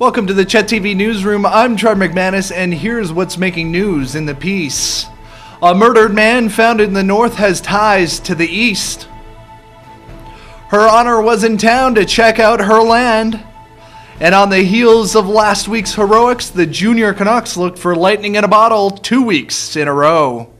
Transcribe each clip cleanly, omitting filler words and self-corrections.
Welcome to the Chet TV Newsroom. I'm Troy McManus, and here's what's making news in the piece. A murdered man found in the north has ties to the east. Her Honor was in town to check out her land. And on the heels of last week's heroics, the junior Canucks looked for lightning in a bottle 2 weeks in a row.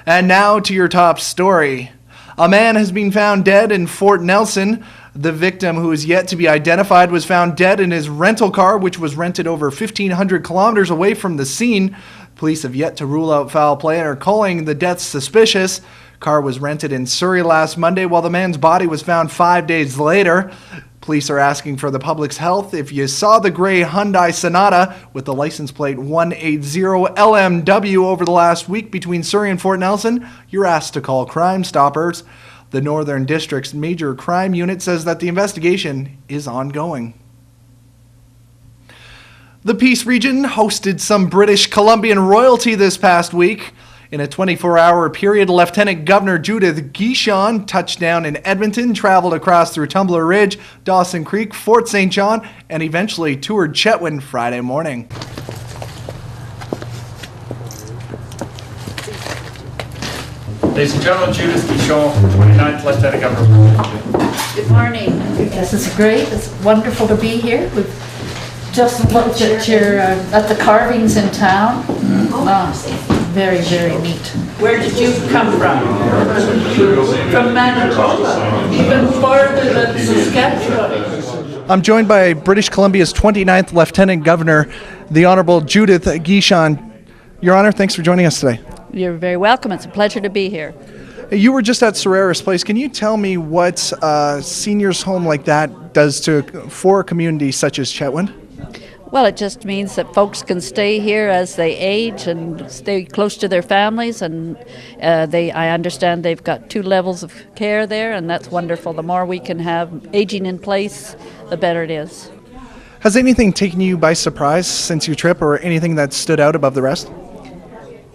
And now to your top story. A man has been found dead in Fort Nelson. The victim, who is yet to be identified, was found dead in his rental car, which was rented over 1,500 kilometers away from the scene. Police have yet to rule out foul play and are calling the death suspicious. Car was rented in Surrey last Monday, while the man's body was found 5 days later. Police are asking for the public's health. If you saw the gray Hyundai Sonata with the license plate 180LMW over the last week between Surrey and Fort Nelson, you're asked to call Crime Stoppers. The Northern District's major crime unit says that the investigation is ongoing. The Peace Region hosted some British Columbian royalty this past week. In a 24-hour period, Lieutenant Governor Judith Guichon touched down in Edmonton, traveled across through Tumbler Ridge, Dawson Creek, Fort St. John, and eventually toured Chetwynd Friday morning. Ladies and gentlemen, Judith Guichon, 29th Lieutenant Governor. Good morning. This is great. It's wonderful to be here. We've just looked at at the carvings in town. Very, very neat. Where did you come from? From Manitoba, even farther than Saskatchewan. I'm joined by British Columbia's 29th Lieutenant Governor, the Honourable Judith Guichon. Your Honour, thanks for joining us today. You're very welcome. It's a pleasure to be here. You were just at Sorera's Place. Can you tell me what a seniors' home like that does for a community such as Chetwynd? Well, it just means that folks can stay here as they age and stay close to their families, and I understand they've got 2 levels of care there, and that's wonderful. The more we can have aging in place, the better it is. Has anything taken you by surprise since your trip, or anything that stood out above the rest?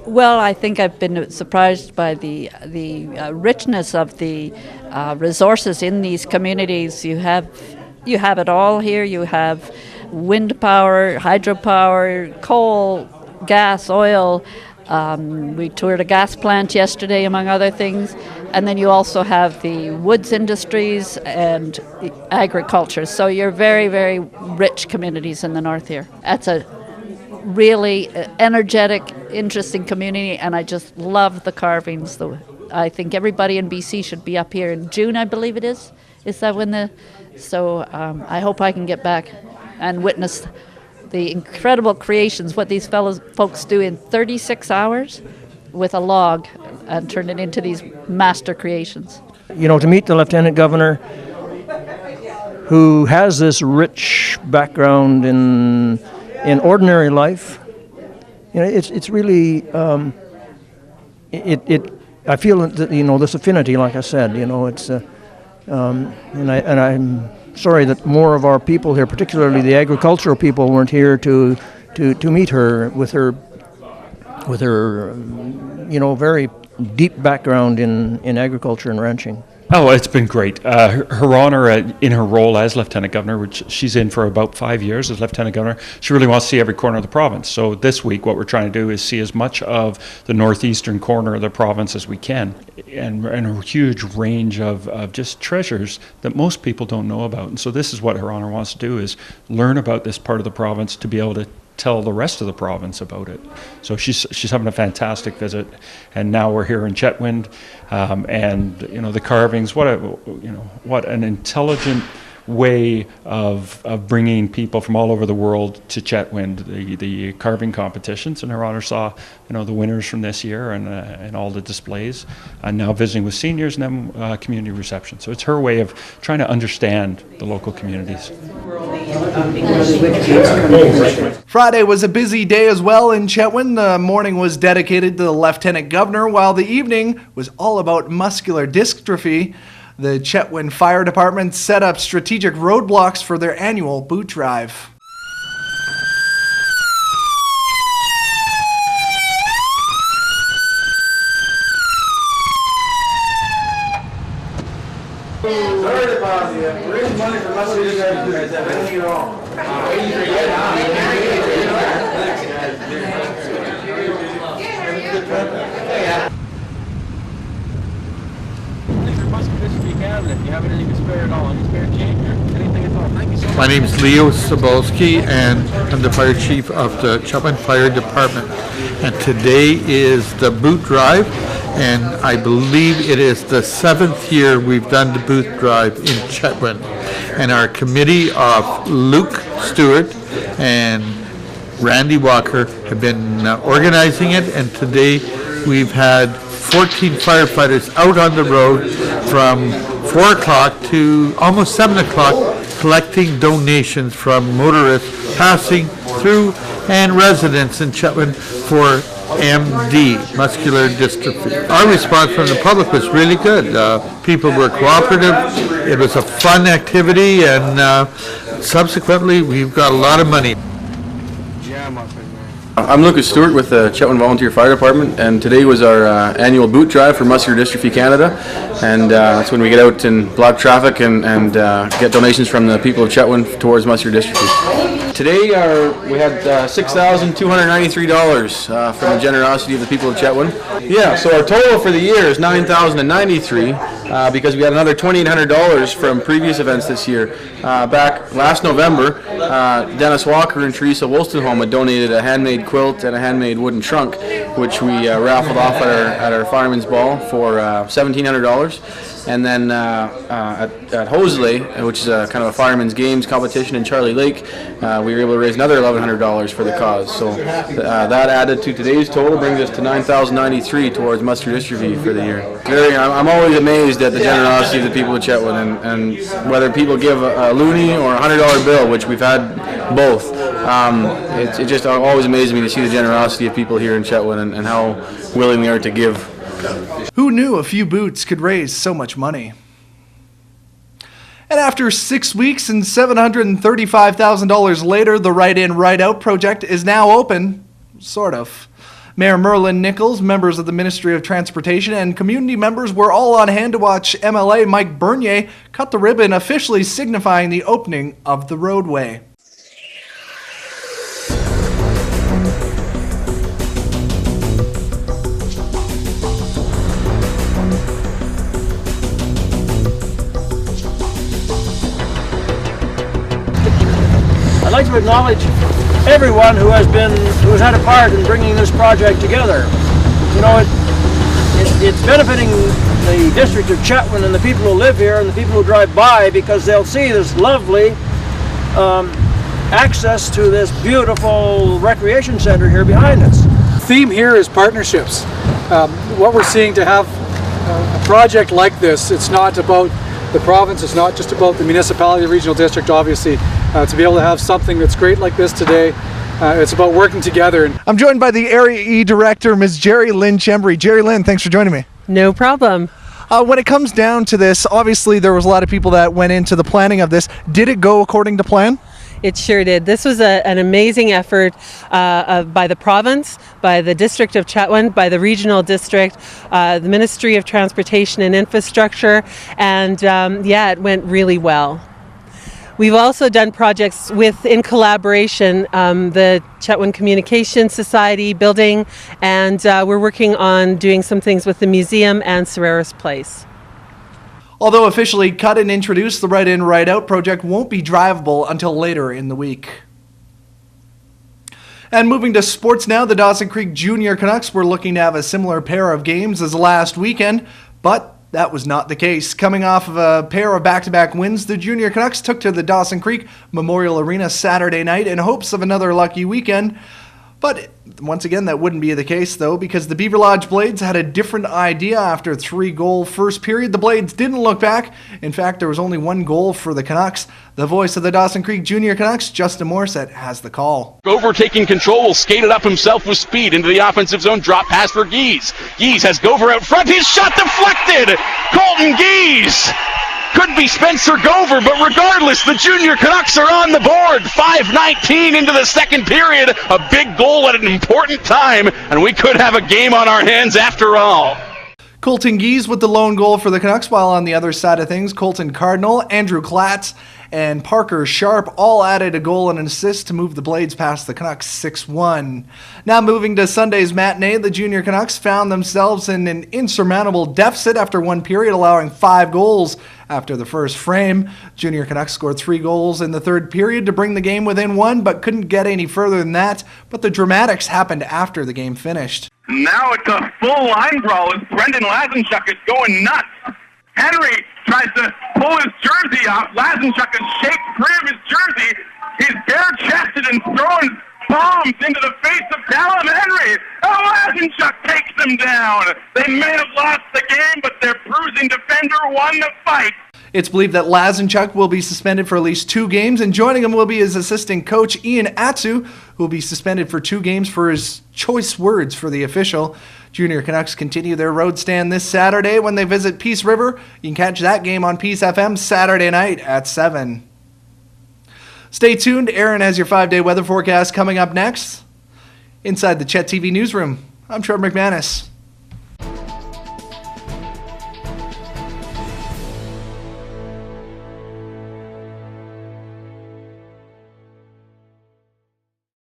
Well, I think I've been surprised by the richness of the resources in these communities. You have it all here. You have wind power, hydropower, coal, gas, oil. We toured a gas plant yesterday, among other things. And then you also have the woods industries and agriculture. So you're very, very rich communities in the north here. That's a really energetic, interesting community, and I just love the carvings. I think everybody in BC should be up here in June, I believe it is. Is that when So I hope I can get back and witness the incredible creations, what these folks do in 36 hours with a log and turn it into these master creations. You know, to meet the Lieutenant Governor, who has this rich background in ordinary life, you know, it's really I feel that, you know, this affinity, like I said, you know, it's and I'm sorry that more of our people here, particularly the agricultural people, weren't here to meet her with her you know, very deep background in agriculture and ranching. Oh, it's been great. Her Honor, in her role as Lieutenant Governor, which she's in for about 5 years as Lieutenant Governor, she really wants to see every corner of the province. So this week, what we're trying to do is see as much of the northeastern corner of the province as we can, and a huge range of just treasures that most people don't know about. And so this is what Her Honor wants to do, is learn about this part of the province to be able to tell the rest of the province about it. So she's having a fantastic visit, and now we're here in Chetwynd, and you know, the carvings. What an intelligent way of bringing people from all over the world to Chetwynd. The carving competitions, and Her Honor saw, you know, the winners from this year and all the displays, and now visiting with seniors and then community reception. So it's her way of trying to understand the local communities. Friday was a busy day as well in Chetwynd. The morning was dedicated to the Lieutenant Governor, while the evening was all about muscular dystrophy. The Chetwynd Fire Department set up strategic roadblocks for their annual boot drive. Sorry to bother you. Raise money for muscular dystrophy. Anything at all. My name is Leo Sobolski, and I'm the fire chief of the Chetwynd Fire Department. And today is the boot drive, and I believe it is the 7th year we've done the boot drive in Chetwynd. And our committee of Luke Stewart and Randy Walker have been organizing it, and today we've had 14 firefighters out on the road from 4 o'clock to almost 7 o'clock collecting donations from motorists passing through and residents in Chetwynd for MD, Muscular Dystrophy. Our response from the public was really good. People were cooperative. It was a fun activity, and subsequently we've got a lot of money. I'm Lucas Stewart with the Chetwynd Volunteer Fire Department, and today was our annual boot drive for Muscular Dystrophy Canada, and that's when we get out and block traffic and get donations from the people of Chetwynd towards Muscular Dystrophy. Today we had $6,293 from the generosity of the people of Chetwynd. Yeah, so our total for the year is $9,093 because we had another $2,800 from previous events this year. Back last November, Dennis Walker and Teresa Wolstenholme had donated a handmade quilt and a handmade wooden trunk, which we raffled off at our Fireman's Ball for $1,700. And then at Hoseley, which is a kind of a fireman's games competition in Charlie Lake, we were able to raise another $1,100 for the cause. So that added to today's total brings us to $9,093 towards muscular dystrophy for the year. I'm always amazed at the generosity of the people of Chetwynd, and whether people give a loonie or a $100 bill, which we've had both. It just always amazes me to see the generosity of people here in Chetwynd and how willing they are to give. Who knew a few boots could raise so much money? And after 6 weeks and $735,000 later, the Right In, Right Out project is now open. Sort of. Mayor Merlin Nichols, members of the Ministry of Transportation, and community members were all on hand to watch MLA Mike Bernier cut the ribbon, officially signifying the opening of the roadway. I'd like to acknowledge everyone who has had a part in bringing this project together. You know, it's benefiting the district of Chetwynd and the people who live here and the people who drive by, because they'll see this lovely access to this beautiful recreation center here behind us. The theme here is partnerships. What we're seeing, to have a project like this, it's not about the province, it's not just about the municipality, the regional district, obviously. To be able to have something that's great like this today, it's about working together. I'm joined by the Area E Director, Ms. Jerry Lynn Chembry. Jerry Lynn, thanks for joining me. No problem. When it comes down to this, obviously there was a lot of people that went into the planning of this. Did it go according to plan? It sure did. This was an amazing effort by the province, by the District of Chetwynd, by the Regional District, the Ministry of Transportation and Infrastructure, and it went really well. We've also done projects in collaboration, the Chetwynd Communication Society building, and we're working on doing some things with the museum and Serreris Place. Although officially cut and introduced, the Right In, Right Out project won't be drivable until later in the week. And moving to sports now, the Dawson Creek Junior Canucks were looking to have a similar pair of games as last weekend, but that was not the case. Coming off of a pair of back-to-back wins, the Junior Canucks took to the Dawson Creek Memorial Arena Saturday night in hopes of another lucky weekend. But once again, that wouldn't be the case, though, because the Beaver Lodge Blades had a different idea after a 3-goal first period. The Blades didn't look back. In fact, there was only 1 goal for the Canucks. The voice of the Dawson Creek Junior Canucks, Justin Morissette, has the call. Gover taking control, will skate it up himself with speed into the offensive zone. Drop pass for Gies. Gies has Gover out front. His shot deflected. Colton Gies. Could be Spencer Gover, but regardless, the Junior Canucks are on the board. 5:19 into the second period. A big goal at an important time, and we could have a game on our hands after all. Colton Gies with the lone goal for the Canucks, while on the other side of things, Colton Cardinal, Andrew Klatz, and Parker Sharp all added a goal and an assist to move the Blades past the Canucks 6-1. Now moving to Sunday's matinee, the Junior Canucks found themselves in an insurmountable deficit after one period, allowing 5 goals after the first frame. Junior Canucks scored 3 goals in the third period to bring the game within 1, but couldn't get any further than that. But the dramatics happened after the game finished. Now it's a full line brawl as Brendan Lazenchuk is going nuts. Henry tries to pull his jersey off. Lazenchuk has shaped free of his jersey. He's bare-chested and throwing bombs into the face of Callum Henry. Oh, Lazenchuk takes him down. They may have lost the game, but their bruising defender won the fight. It's believed that Lazenchuk will be suspended for at least 2 games, and joining him will be his assistant coach, Ian Atsu, who will be suspended for 2 games for his choice words for the official. Junior Canucks continue their road stand this Saturday when they visit Peace River. You can catch that game on Peace FM Saturday night at 7. Stay tuned. Aaron has your 5-day weather forecast coming up next. Inside the Chet TV newsroom, I'm Trevor McManus.